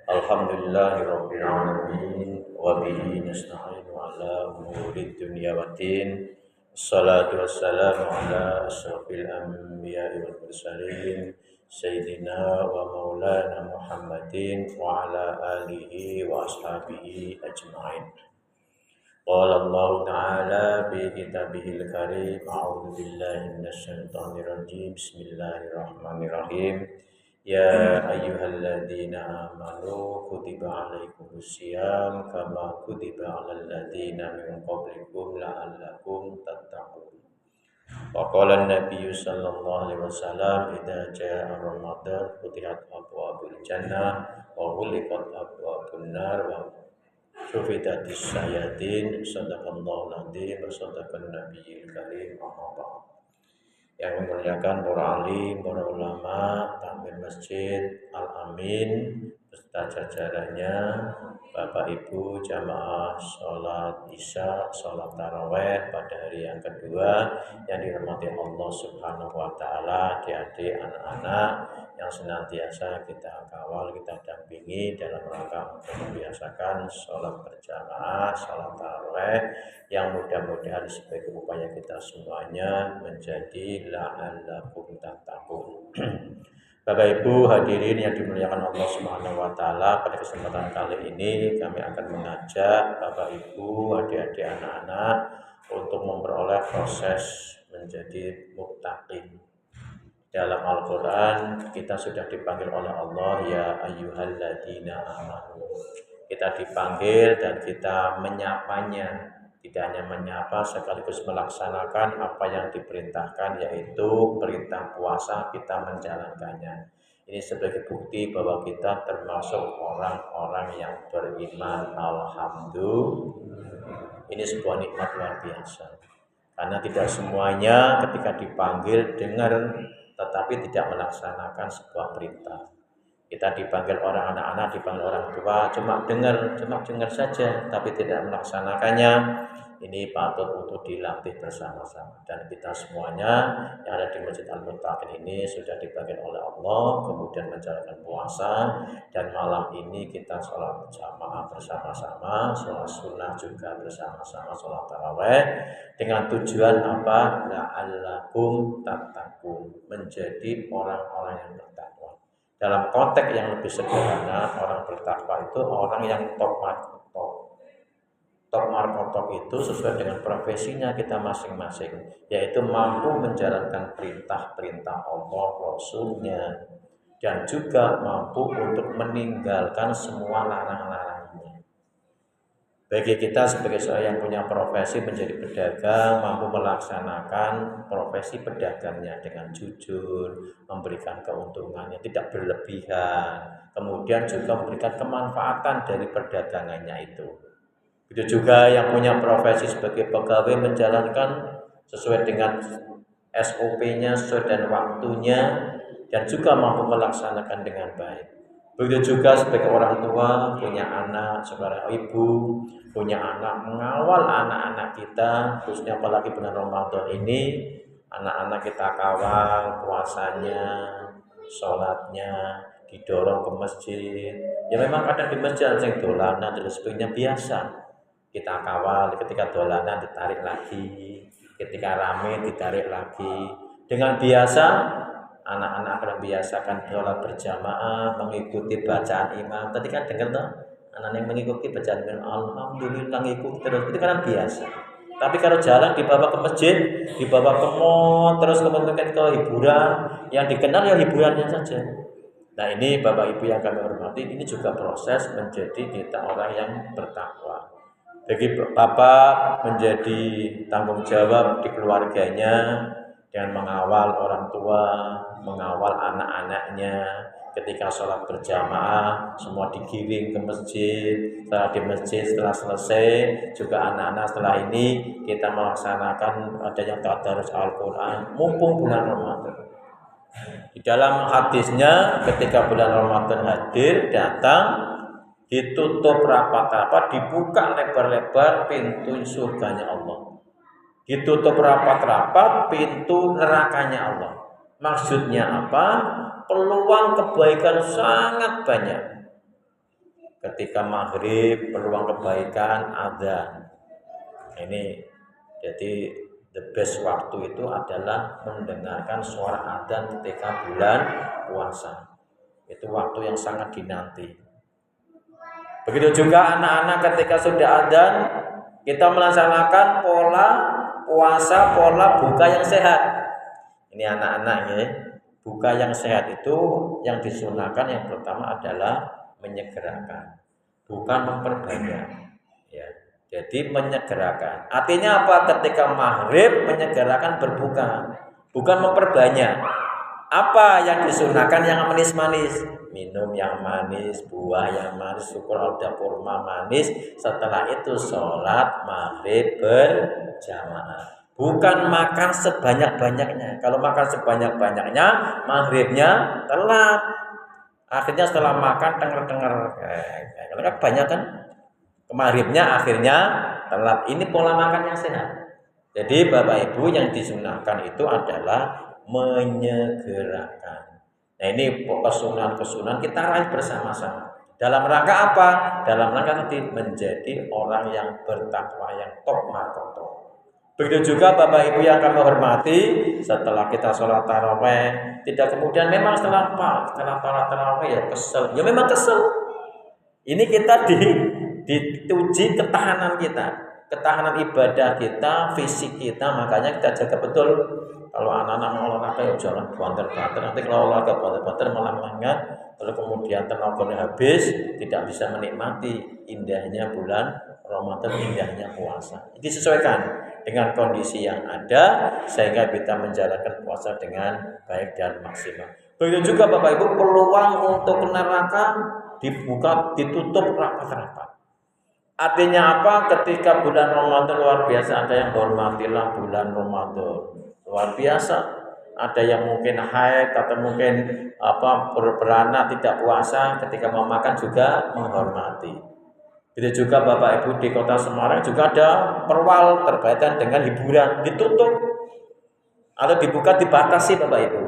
Alhamdulillahirabbil alamin wa bihi nasta'inu ala umuri dunya waddin. Wassalatu wassalamu ala asyrafil anbiya'i wal mursalin sayyidina wa maulana Muhammadin wa ala alihi wa ashabihi ajma'in. Qala Allah Ta'ala fi kitabihil karim, a'udzu billahi minasyaitonir rajim. Bismillahirrahmanirrahim. Ya ayyuhalladzina amanu kutiba alaikumusiyam kama kutiba alal ladzina min qablikum la'allakum tattaqun. Wa qala an-nabiy sallallahu alaihi wasallam idza jaa ramadan futihat abwaabul jannah wa ghuliqat abwaabun nar wa sufidatis syayatin. Sadaqallahu al-azim wa sadaqan nabiyil karim. Amma ba'd. Yang memuliakan para alim, para ulama, takmir masjid Al-Amin beserta jajarannya, Bapak Ibu jamaah sholat isya, sholat taraweh pada hari yang kedua yang dirahmati Allah Subhanahu wa Ta'ala, adik-adik, anak-anak yang senantiasa kita kawal, kita dampingi dalam rangka untuk membiasakan sholat berjamaah, sholat taraweh yang mudah-mudahan sebagai upaya kita semuanya menjadi la'allakum tattaqun. Bapak Ibu hadirin yang dimuliakan Allah Subhanahu wa Ta'ala, pada kesempatan kali ini kami akan mengajak Bapak Ibu, adik-adik, anak-anak untuk memperoleh proses menjadi muttaqin. Dalam Al-Quran kita sudah dipanggil oleh Allah, ya ayyuhalladzina amanu. Kita dipanggil dan kita menyapanya. Tidak hanya menyapa sekaligus melaksanakan apa yang diperintahkan, yaitu perintah puasa kita menjalankannya. Ini sebagai bukti bahwa kita termasuk orang-orang yang beriman. Alhamdulillah. Ini sebuah nikmat luar biasa. Karena tidak semuanya ketika dipanggil dengar tetapi tidak melaksanakan sebuah perintah. Kita dipanggil orang anak-anak, dipanggil orang tua, cuma dengar saja tapi tidak melaksanakannya. Ini patut untuk dilatih bersama-sama. Dan kita semuanya yang ada di Masjid Al-Muttaqin ini sudah dipanggil oleh Allah, kemudian menjalankan puasa, dan malam ini kita sholat jamaah bersama-sama, sholat sunnah juga bersama-sama, sholat taraweh, dengan tujuan apa? La'allakum tattaqun, menjadi orang-orang yang bertakwa. Dalam konteks yang lebih sederhana, orang bertakwa itu orang yang top markotok itu sesuai dengan profesinya kita masing-masing, yaitu mampu menjalankan perintah-perintah Allah, Rasulnya, dan juga mampu untuk meninggalkan semua larang-larangnya. Bagi kita sebagai seorang yang punya profesi menjadi pedagang, mampu melaksanakan profesi pedagangnya dengan jujur, memberikan keuntungannya, tidak berlebihan, kemudian juga memberikan kemanfaatan dari perdagangannya itu. Itu juga yang punya profesi sebagai pegawai menjalankan sesuai dengan SOP-nya, sesuai dengan waktunya, dan juga mampu melaksanakan dengan baik. Begitu juga sebagai orang tua, punya anak, sebagai ibu, punya anak, mengawal anak-anak kita, khususnya apalagi bulan Ramadan ini, anak-anak kita kawal puasanya, sholatnya, didorong ke masjid. Ya memang kadang di masjid ada yang dolanan dan sebagainya, biasa. Kita kawal, ketika dolanan ditarik lagi, ketika rame ditarik lagi. Dengan biasa, anak-anak akan membiasakan sholat berjamaah, mengikuti bacaan imam. Tadi kan dengar tuh, anak yang mengikuti bacaan imam, alhamdulillah ngikuti terus, itu kan biasa. Tapi kalau jalan dibawa ke masjid, dibawa ke mall, terus kemudian ke hiburan, yang dikenal ya hiburannya saja. Nah ini Bapak Ibu yang kami hormati, ini juga proses menjadi kita orang yang bertakwa. Bagi Bapak menjadi tanggung jawab di keluarganya dengan mengawal orang tua, mengawal anak-anaknya. Ketika sholat berjamaah, semua digiring ke masjid. Setelah di masjid, setelah selesai, juga anak-anak setelah ini kita melaksanakan adanya tadarus Al-Quran, mumpung bulan Ramadan. Di dalam hadisnya, ketika bulan Ramadan hadir, datang, ditutup rapat-rapat, dibuka lebar-lebar pintu surganya Allah. Ditutup rapat-rapat pintu nerakanya Allah. Maksudnya apa? peluang kebaikan sangat banyak. Ketika maghrib peluang kebaikan ada. Ini jadi the best waktu itu adalah mendengarkan suara adzan ketika bulan puasa. Itu waktu yang sangat dinanti. Begitu juga anak-anak ketika sudah adzan, kita melaksanakan pola puasa, pola buka yang sehat. Ini anak-anak ya. Buka yang sehat itu yang disunahkan yang pertama adalah menyegerakan, bukan memperbanyak. Ya. Jadi menyegerakan. Artinya apa? Ketika maghrib menyegerakan berbuka, bukan memperbanyak. Apa yang disunahkan? Yang manis-manis, minum yang manis, buah yang manis, syukur ada kurma manis. Setelah itu sholat maghrib berjamaah. Bukan makan sebanyak-banyaknya. Kalau makan sebanyak-banyaknya, maghribnya telat. Akhirnya setelah makan denger-denger. Kalau kan banyak kan, maghribnya akhirnya telat. Ini pola makan yang sehat. Jadi Bapak Ibu yang disunahkan itu adalah menyegerakan. Nah ini kesunahan kita raih bersama-sama. Dalam rangka apa? Dalam rangka nanti menjadi orang yang bertakwa, yang top markoto. Begitu juga Bapak Ibu yang kami hormati, setelah kita sholat taraweh, tidak kemudian memang setelah sholat taraweh ya kesel, ya memang kesel. Ini kita diuji ketahanan kita, ketahanan ibadah kita, fisik kita, makanya kita jaga betul. Kalau anak-anak mau olahraga ya jangan banter-banter, nanti kalau olahraga banter-banter malah mengat, lalu kemudian tenaganya habis, tidak bisa menikmati indahnya bulan Ramadan, indahnya puasa. Jadi sesuaikan dengan kondisi yang ada sehingga kita menjalankan puasa dengan baik dan maksimal. Begitu juga Bapak Ibu, peluang untuk neraka dibuka, ditutup rapat-rapat. Artinya apa? Ketika bulan Ramadan luar biasa, ada yang hormatilah bulan Ramadan luar biasa. Ada yang mungkin haid atau mungkin beranak tidak puasa, ketika mau makan juga menghormati. Itu juga Bapak Ibu di kota Semarang juga ada perwal terkaitan dengan hiburan ditutup atau dibuka, dibatasi Bapak Ibu.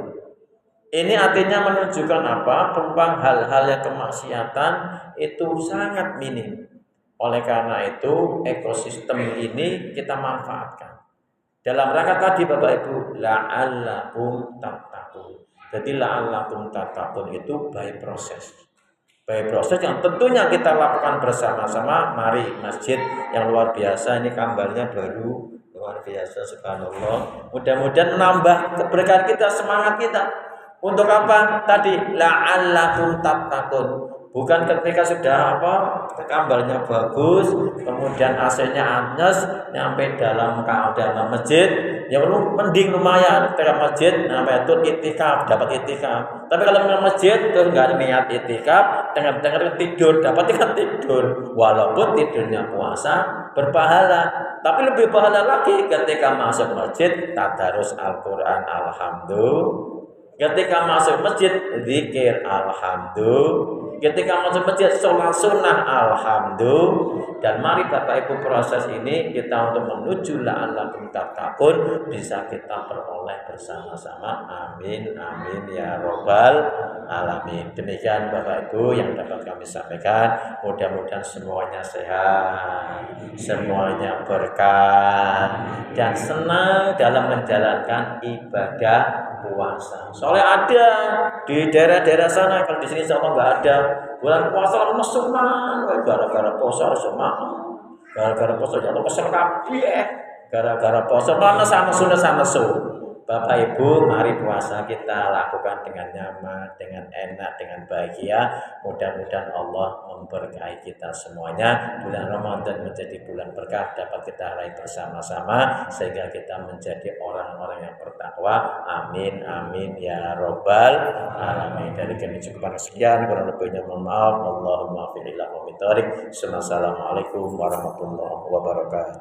Ini artinya menunjukkan apa? Peluang hal-hal yang kemaksiatan itu sangat minim. Oleh karena itu ekosistem ini kita manfaatkan. Dalam rangka tadi Bapak Ibu, la'allakum tattaqun. Jadi la'allakum tattaqun itu by proses. By proses yang tentunya kita lakukan bersama-sama. Mari masjid yang luar biasa ini gambarnya baru luar biasa, subhanallah. Mudah-mudahan menambah keberkahan kita, semangat kita. Untuk apa? Tadi la'allakum tattaqun. Bukan ketika sudah gambarnya bagus, kemudian AC-nya anyes, nyampe dalam masjid, ya mending lumayan ketika masjid, namanya itu itikaf, dapat itikaf. Tapi kalau ke masjid terus nggak niat itikaf, dengar tidur, dapat tidur, walaupun tidurnya puasa berpahala. Tapi lebih pahala lagi ketika masuk masjid, tadarus Al-Quran, alhamdulillah. Ketika masuk masjid, zikir alhamdulillah. Ketika masuk masjid, sholat sunnah alhamdulillah. Dan mari Bapak Ibu proses ini kita untuk menuju la'allakum tattaqun bisa kita peroleh bersama-sama. Amin amin ya robbal alamin. Demikian Bapak Ibu yang dapat kami sampaikan. Mudah-mudahan semuanya sehat, semuanya berkah dan senang dalam menjalankan ibadah puasa. Soalnya ada di daerah-daerah sana, kalau di sini sama nggak ada. Bulan puasa mesuman, gara-gara puasa semua, gara-gara puasa jatuh kesel kabeh, gara-gara puasa mana sana su. Bapak Ibu, mari puasa kita lakukan dengan nyaman, dengan enak, dengan bahagia. Mudah-mudahan Allah memberkahi kita semuanya. Bulan Ramadan menjadi bulan berkah, dapat kita raih bersama-sama sehingga kita menjadi orang-orang yang bertakwa. Amin amin ya robbal alamin. Dari kami cukup sekian, kurang lebihnya mohon maaf. Allahumma filillah wa mitharik. Assalamualaikum warahmatullahi wabarakatuh.